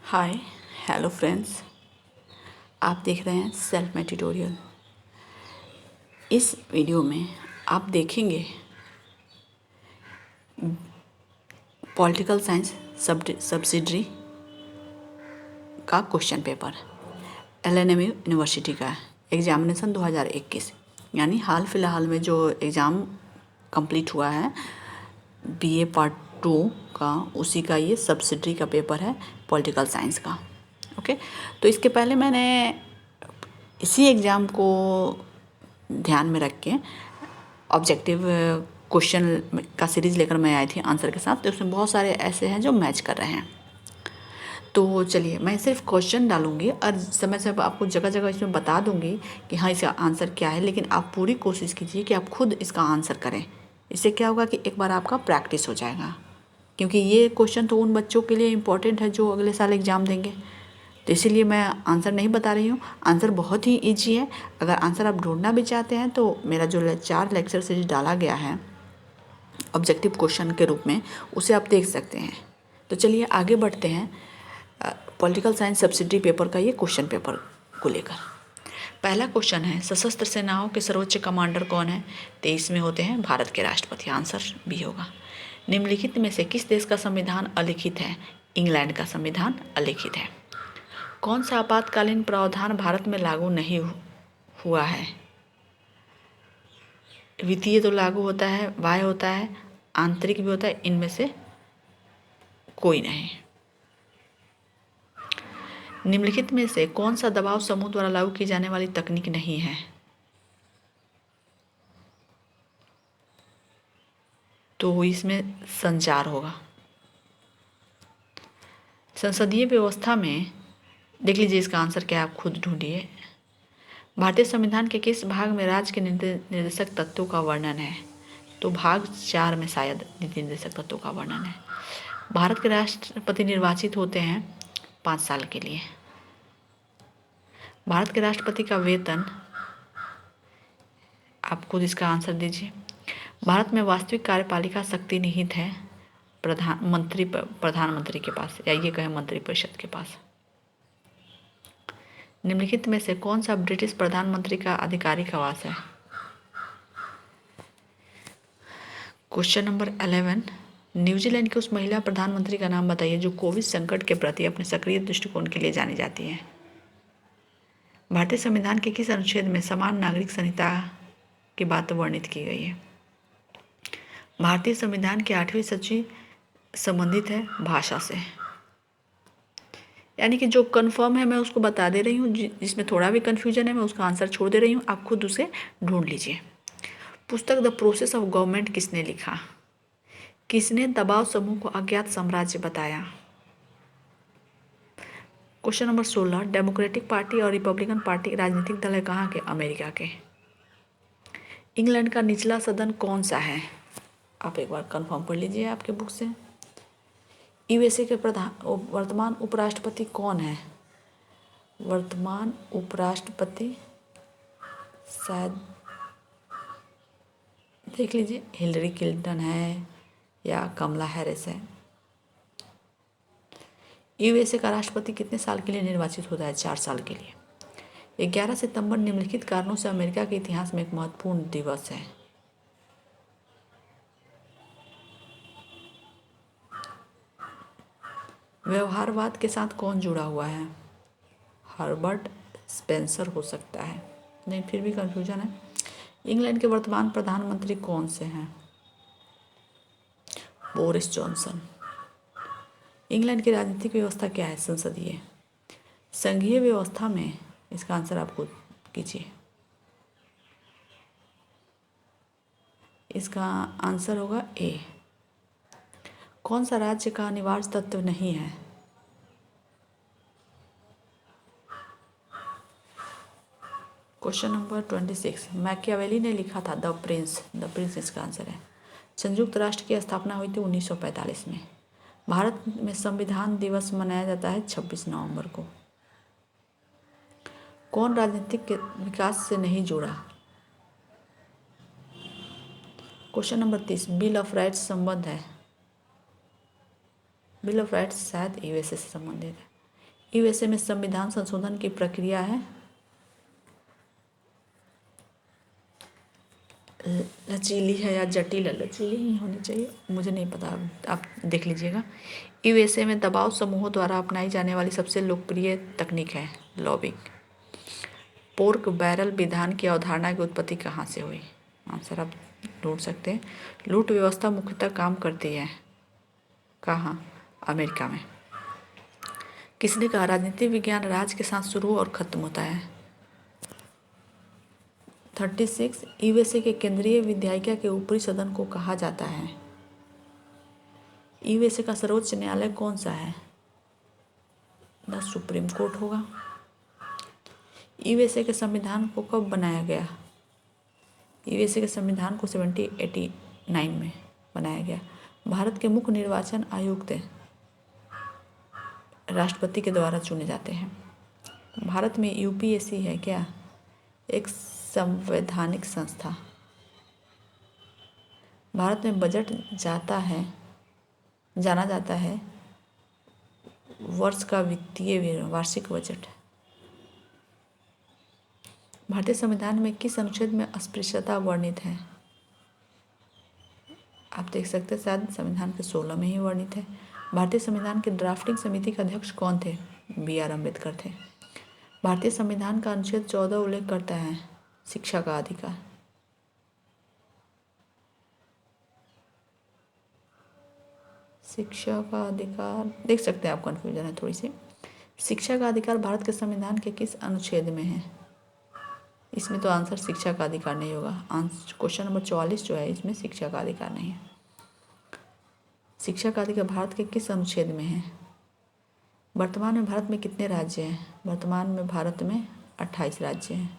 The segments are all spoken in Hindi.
हाय हेलो फ्रेंड्स, आप देख रहे हैं सेल्फ मेड ट्यूटोरियल। इस वीडियो में आप देखेंगे पॉलिटिकल साइंस सब्सिडरी का क्वेश्चन पेपर LNMU यूनिवर्सिटी का एग्जामिनेशन 2021, यानी हाल फिलहाल में जो एग्ज़ाम कंप्लीट हुआ है BA पार्ट 2 का, उसी का ये सब्सिडरी का पेपर है पॉलिटिकल साइंस का। ओके, तो इसके पहले मैंने इसी एग्ज़ाम को ध्यान में रख के ऑब्जेक्टिव क्वेश्चन का सीरीज़ लेकर मैं आई थी आंसर के साथ। तो उसमें बहुत सारे ऐसे हैं जो मैच कर रहे हैं। तो चलिए, मैं सिर्फ क्वेश्चन डालूंगी और समय समय आपको जगह जगह इसमें बता दूंगी कि हाँ इसका आंसर क्या है, लेकिन आप पूरी कोशिश कीजिए कि आप खुद इसका आंसर करें। इससे क्या होगा कि एक बार आपका प्रैक्टिस हो जाएगा, क्योंकि ये क्वेश्चन तो उन बच्चों के लिए इम्पोर्टेंट है जो अगले साल एग्ज़ाम देंगे। तो इसीलिए मैं आंसर नहीं बता रही हूँ। आंसर बहुत ही ईजी है। अगर आंसर आप ढूंढना भी चाहते हैं तो मेरा जो 4 लेक्चर सीरीज डाला गया है ऑब्जेक्टिव क्वेश्चन के रूप में, उसे आप देख सकते हैं। तो चलिए आगे बढ़ते हैं पॉलिटिकल साइंस सब्सिडरी पेपर का ये क्वेश्चन पेपर को लेकर। पहला क्वेश्चन है, सशस्त्र सेनाओं के सर्वोच्च कमांडर कौन है? 23 में होते हैं भारत के राष्ट्रपति। आंसर बी होगा। निम्नलिखित में से किस देश का संविधान अलिखित है? इंग्लैंड का संविधान अलिखित है। कौन सा आपातकालीन प्रावधान भारत में लागू नहीं हुआ है? वित्तीय तो लागू होता है, बाह्य होता है, आंतरिक भी होता है, इनमें से कोई नहीं। निम्नलिखित में से कौन सा दबाव समूह द्वारा लागू की जाने वाली तकनीक नहीं है? तो इसमें संचार होगा। संसदीय व्यवस्था में देख लीजिए, इसका आंसर क्या है आप खुद ढूंढिए। भारतीय संविधान के किस भाग में राज्य के निर्देशक तत्वों का वर्णन है? तो भाग 4 में शायद नीति निर्देशक तत्वों का वर्णन है। भारत के राष्ट्रपति निर्वाचित होते हैं 5 साल के लिए। भारत के राष्ट्रपति का वेतन, आप खुद इसका आंसर दीजिए। भारत में वास्तविक कार्यपालिका शक्ति निहित है प्रधानमंत्री के पास, या ये कहें मंत्रिपरिषद के पास। निम्नलिखित में से कौन सा ब्रिटिश प्रधानमंत्री का आधिकारिक आवास है? क्वेश्चन नंबर 11, न्यूजीलैंड की उस महिला प्रधानमंत्री का नाम बताइए जो कोविड संकट के प्रति अपने सक्रिय दृष्टिकोण के लिए जानी जाती है। भारतीय संविधान के किस अनुच्छेद में समान नागरिक संहिता की बात वर्णित की गई है? भारतीय संविधान की 8वीं सूची संबंधित है भाषा से, यानी कि जो कंफर्म है मैं उसको बता दे रही हूँ, जिसमें थोड़ा भी कन्फ्यूजन है मैं उसका आंसर छोड़ दे रही हूँ, आप खुद उसे ढूंढ लीजिए। पुस्तक द प्रोसेस ऑफ गवर्नमेंट किसने लिखा? किसने दबाव समूह को अज्ञात साम्राज्य बताया? क्वेश्चन नंबर 16, डेमोक्रेटिक पार्टी और रिपब्लिकन पार्टी राजनीतिक दल है कहाँ के? अमेरिका के। इंग्लैंड का निचला सदन कौन सा है? आप एक बार कंफर्म कर लीजिए आपके बुक से। USA के वर्तमान उपराष्ट्रपति कौन है? वर्तमान उपराष्ट्रपति शायद देख लीजिए, हिलरी क्लिंटन है या कमला हैरिस है। USA का राष्ट्रपति कितने साल के लिए निर्वाचित होता है? 4 साल के लिए। 11 सितंबर निम्नलिखित कारणों से अमेरिका के इतिहास में एक महत्वपूर्ण दिवस है। व्यवहारवाद के साथ कौन जुड़ा हुआ है? हर्बर्ट स्पेंसर हो सकता है, नहीं फिर भी कंफ्यूजन है। इंग्लैंड के वर्तमान प्रधानमंत्री कौन से हैं? Boris Johnson. इंग्लैंड की राजनीतिक व्यवस्था क्या है? संसदीय। संघीय व्यवस्था में इसका आंसर आप खुद कीजिए। इसका आंसर होगा ए। कौन सा राज्य का अनिवार्य तत्व नहीं है? क्वेश्चन नंबर 26, मैकियावेली ने लिखा था द प्रिंस इसका आंसर है। संयुक्त राष्ट्र की स्थापना हुई थी 1945 में। भारत में संविधान दिवस मनाया जाता है 26 नवंबर को। कौन राजनीतिक विकास से नहीं जुड़ा? Question number 30, bill of rights संबंध है। बिल ऑफ राइट्स शायद USA से संबंधित है। यूएसए में संविधान संशोधन की प्रक्रिया है लचीली है या जटिल है? लचीली ही होनी चाहिए, मुझे नहीं पता, आप देख लीजिएगा। यूएसए में दबाव समूहों द्वारा अपनाई जाने वाली सबसे लोकप्रिय तकनीक है लॉबिंग। पोर्क बैरल विधान की अवधारणा की उत्पत्ति कहाँ से हुई? आंसर आप ढूंढ सकते हैं। लूट व्यवस्था मुख्यतः काम करती है कहाँ? अमेरिका में। किसने कहा राजनीति विज्ञान राज्य के साथ शुरू और खत्म होता है? 36 यूएसए के केंद्रीय विधायिका के ऊपरी सदन को कहा जाता है? यूएसए का सर्वोच्च न्यायालय कौन सा है? द सुप्रीम कोर्ट होगा। यूएसए के संविधान को कब बनाया गया? यूएसए के संविधान को 1789 में बनाया गया। भारत के मुख्य निर्वाचन आयुक्त राष्ट्रपति के द्वारा चुने जाते हैं। भारत में यूपीएससी है क्या? एक संवैधानिक संस्था। भारत में बजट जाना जाता है वर्ष का वित्तीय वार्षिक बजट। भारतीय संविधान में किस अनुच्छेद में अस्पृश्यता वर्णित है? आप देख सकते हैं शायद संविधान के 16 में ही वर्णित है। भारतीय संविधान के ड्राफ्टिंग समिति के अध्यक्ष कौन थे? BR अम्बेडकर थे। भारतीय संविधान का अनुच्छेद 14 उल्लेख करता है शिक्षा का अधिकार। शिक्षा का अधिकार देख सकते हैं आप, कन्फ्यूजन है थोड़ी सी। शिक्षा का अधिकार भारत के संविधान के किस अनुच्छेद में है? इसमें तो आंसर शिक्षा का अधिकार नहीं होगा। आंसर क्वेश्चन नंबर 44 जो है इसमें शिक्षा का अधिकार नहीं है। शिक्षा का अधिकार भारत के किस अनुच्छेद में है? वर्तमान में भारत में कितने राज्य हैं? वर्तमान में भारत में 28 राज्य हैं।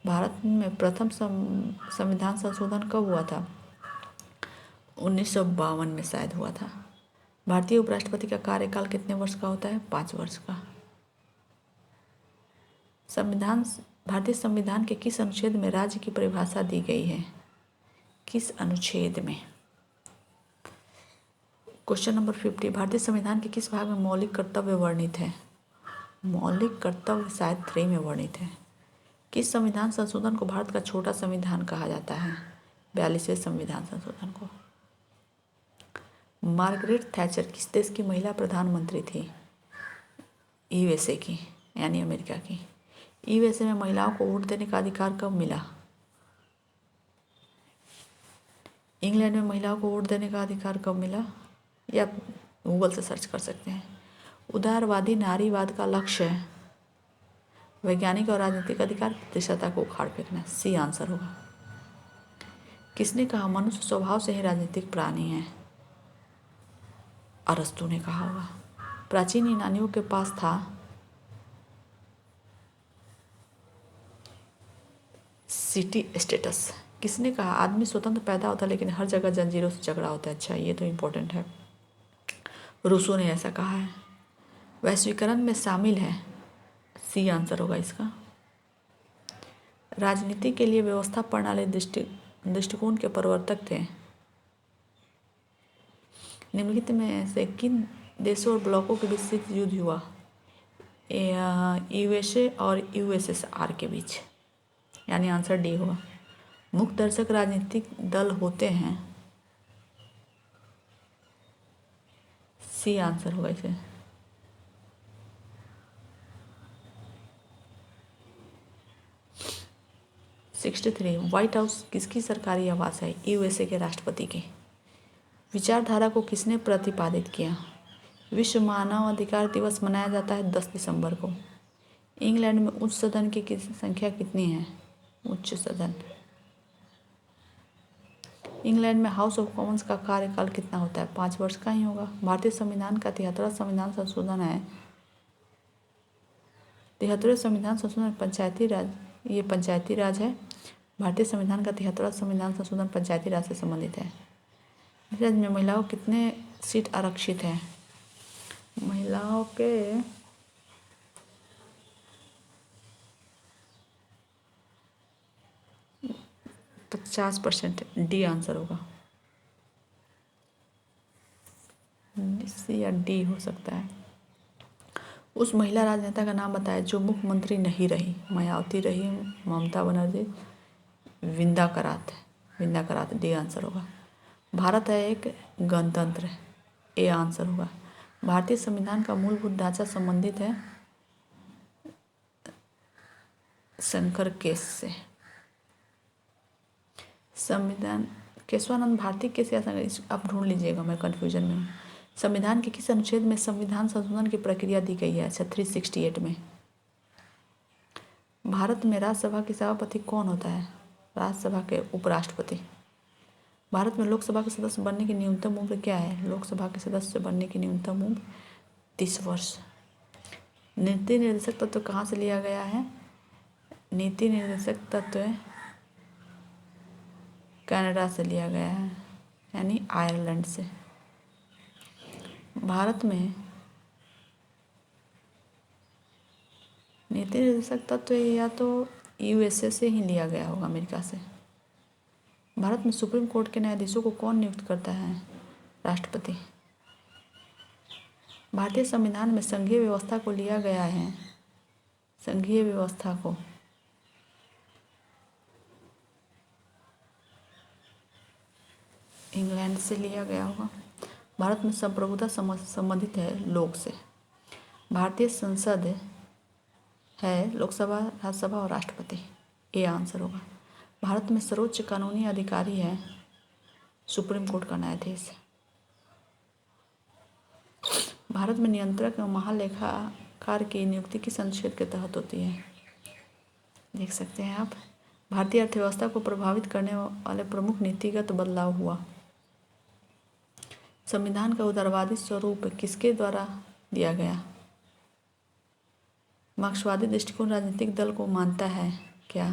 भारत में प्रथम संविधान संशोधन कब हुआ था? 1952 में शायद हुआ था। भारतीय उपराष्ट्रपति का कार्यकाल कितने वर्ष का होता है? 5 वर्ष का। भारतीय संविधान के किस अनुच्छेद में राज्य की परिभाषा दी गई है? किस अनुच्छेद में? क्वेश्चन नंबर 50 भारतीय संविधान के किस भाग में मौलिक कर्तव्य वर्णित है? मौलिक कर्तव्य शायद 3 में वर्णित है। किस संविधान संशोधन को भारत का छोटा संविधान कहा जाता है? 42वें संविधान संशोधन को। मार्गरेट थैचर किस देश की महिला प्रधानमंत्री थी? यूएसए की, यानी अमेरिका की। यूएसए में महिलाओं को वोट देने का अधिकार कब मिला? इंग्लैंड में महिलाओं को वोट देने का अधिकार कब मिला? या गूगल से सर्च कर सकते हैं। उदारवादी नारीवाद का लक्ष्य है वैज्ञानिक और राजनीतिक अधिकार की दृश्यता को उखाड़ फेंकना। सी आंसर होगा। किसने कहा मनुष्य स्वभाव से ही राजनीतिक प्राणी है? अरस्तु ने कहा होगा। प्राचीन यूनानियों के पास था सिटी स्टेटस। किसने कहा आदमी स्वतंत्र पैदा होता है लेकिन हर जगह जंजीरों से झगड़ा होता है? अच्छा, ये तो इम्पोर्टेंट है। रूसो ने ऐसा कहा है। वैश्वीकरण में शामिल है? सी आंसर होगा इसका। राजनीति के लिए व्यवस्था प्रणाली दृष्टिकोण के प्रवर्तक थे? निम्नलिखित में से किन देशों और ब्लॉकों के बीच शीत युद्ध हुआ? यूएसए और यूएसएसआर के बीच, यानी आंसर डी होगा। मुख्य दर्शक राजनीतिक दल होते हैं? सी आंसर होगा इसे। व्हाइट हाउस किसकी सरकारी आवास है? यूएसए के राष्ट्रपति की। विचारधारा को किसने प्रतिपादित किया? विश्व मानव अधिकार दिवस मनाया जाता है 10 दिसंबर को। इंग्लैंड में उच्च सदन की संख्या कितनी है? उच्च सदन। इंग्लैंड में हाउस ऑफ कॉमन्स का कार्यकाल कितना होता है? 5 वर्ष का ही होगा। भारतीय संविधान का 73वां संविधान संशोधन है। 73वें संविधान संशोधन पंचायती राज, ये पंचायती राज है। भारतीय संविधान का 73वां संविधान संशोधन पंचायती राज से संबंधित है। राज्य में महिलाओं को कितने सीट आरक्षित हैं? महिलाओं के 50%। डी आंसर होगा। सी या डी हो सकता है। उस महिला राजनेता का नाम बताएं जो मुख्यमंत्री नहीं रही। मायावती रही, ममता बनर्जी, विंदा करात डी आंसर होगा। भारत है एक गणतंत्र, ए आंसर होगा। भारतीय संविधान का मूलभूत ढांचा संबंधित है शंकर केस से। संविधान केशवानंद भारती केस या आप ढूंढ लीजिएगा, मैं कन्फ्यूजन में हूँ। संविधान के किस अनुच्छेद में संविधान संशोधन की प्रक्रिया दी गई है? अच्छा 368 में। भारत में राज्यसभा के सभापति कौन होता है? राज्यसभा के उपराष्ट्रपति। भारत में लोकसभा के सदस्य बनने की न्यूनतम उम्र क्या है? लोकसभा के सदस्य बनने की न्यूनतम उम्र 30 वर्ष। नीति निर्देशक तत्व कहाँ से लिया गया है? नीति निर्देशक तत्व कनाडा से लिया गया है, यानी आयरलैंड से। भारत में नीति निर्देशक तत्व या तो यूएसए से ही लिया गया होगा, अमेरिका से। भारत में सुप्रीम कोर्ट के न्यायाधीशों को कौन नियुक्त करता है? राष्ट्रपति। भारतीय संविधान में संघीय व्यवस्था को लिया गया है, संघीय व्यवस्था को इंग्लैंड से लिया गया होगा। भारत में संप्रभुता संबंधित है लोक से। भारतीय संसद है लोकसभा, राज्यसभा और राष्ट्रपति, ए आंसर होगा। भारत में सर्वोच्च कानूनी अधिकारी है सुप्रीम कोर्ट का न्यायाधीश। भारत में नियंत्रक एवं महालेखाकार की नियुक्ति किस अनुच्छेद के तहत होती है? देख सकते हैं आप। भारतीय अर्थव्यवस्था को प्रभावित करने वाले प्रमुख नीतिगत बदलाव हुआ। संविधान का उदारवादी स्वरूप किसके द्वारा दिया गया? मार्क्सवादी दृष्टिकोण राजनीतिक दल को मानता है क्या?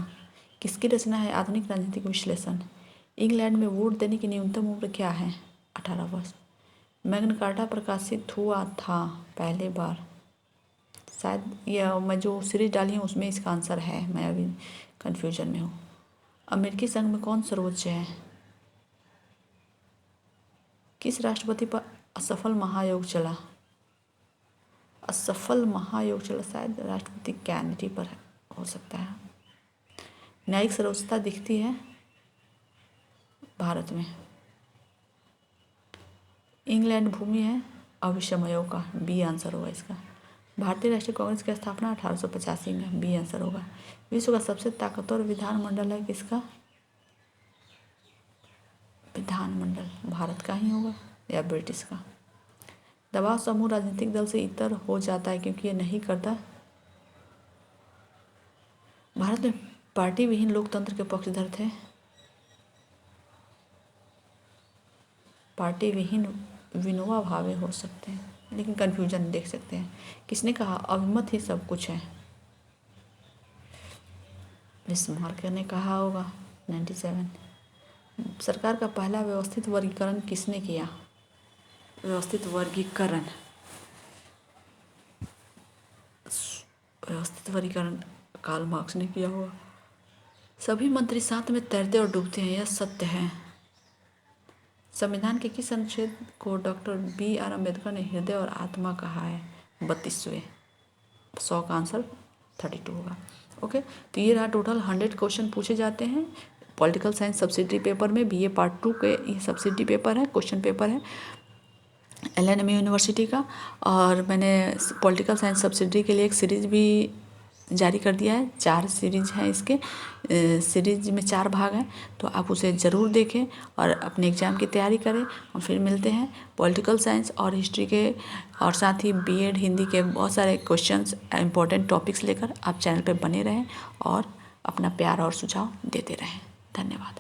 किसकी रचना है आधुनिक राजनीतिक विश्लेषण? इंग्लैंड में वोट देने की न्यूनतम उम्र क्या है? 18 वर्ष। मैग्ना कार्टा प्रकाशित हुआ था पहले बार, शायद यह मैं जो सीरीज डाली हूँ उसमें इसका आंसर है, मैं अभी कन्फ्यूजन में हूँ। अमेरिकी संघ में कौन सर्वोच्च है? किस राष्ट्रपति पर असफल महायोग चला? असफल महायोग चला शायद राष्ट्रपति कैनेडी पर हो सकता है। न्यायिक सर्वोच्चता दिखती है भारत में। इंग्लैंड भूमि है अविषमयों का, बी आंसर होगा इसका। भारतीय राष्ट्रीय कांग्रेस की स्थापना 1885 में, बी आंसर होगा। विश्व का सबसे ताकतवर विधानमंडल है किसका? विधानमंडल भारत का ही होगा या ब्रिटिश का। दबाव समूह राजनीतिक दल से इतर हो जाता है क्योंकि ये नहीं करता। भारत में पार्टी विहीन लोकतंत्र के पक्षधर थे। पार्टी विहीन विनोबा भावे हो सकते हैं, लेकिन कन्फ्यूजन देख सकते हैं। किसने कहा अभिमत ही सब कुछ है? बिस्मार्क ने कहा होगा 97। सरकार का पहला व्यवस्थित वर्गीकरण किसने किया? व्यवस्थित वर्गीकरण कार्ल मार्क्स ने किया होगा। सभी मंत्री साथ में तैरते और डूबते हैं, यह सत्य है। संविधान के किस अनुच्छेद को डॉक्टर BR अम्बेडकर ने हृदय और आत्मा कहा है? 32वें। 100 का आंसर 32 होगा। ओके, तो ये रहा टोटल 100 क्वेश्चन पूछे जाते हैं पॉलिटिकल साइंस सब्सिडरी पेपर में। BA पार्ट 2 के ये सब्सिडरी पेपर है, क्वेश्चन पेपर है LNMU यूनिवर्सिटी का। और मैंने पॉलिटिकल साइंस सब्सिडरी के लिए एक सीरीज भी जारी कर दिया है। 4 सीरीज हैं इसके, सीरीज में 4 भाग हैं, तो आप उसे ज़रूर देखें और अपने एग्ज़ाम की तैयारी करें। और फिर मिलते हैं पॉलिटिकल साइंस और हिस्ट्री के और साथ ही BEd हिंदी के बहुत सारे क्वेश्चंस इंपॉर्टेंट टॉपिक्स लेकर। आप चैनल पर बने रहें और अपना प्यार और सुझाव देते रहें। धन्यवाद।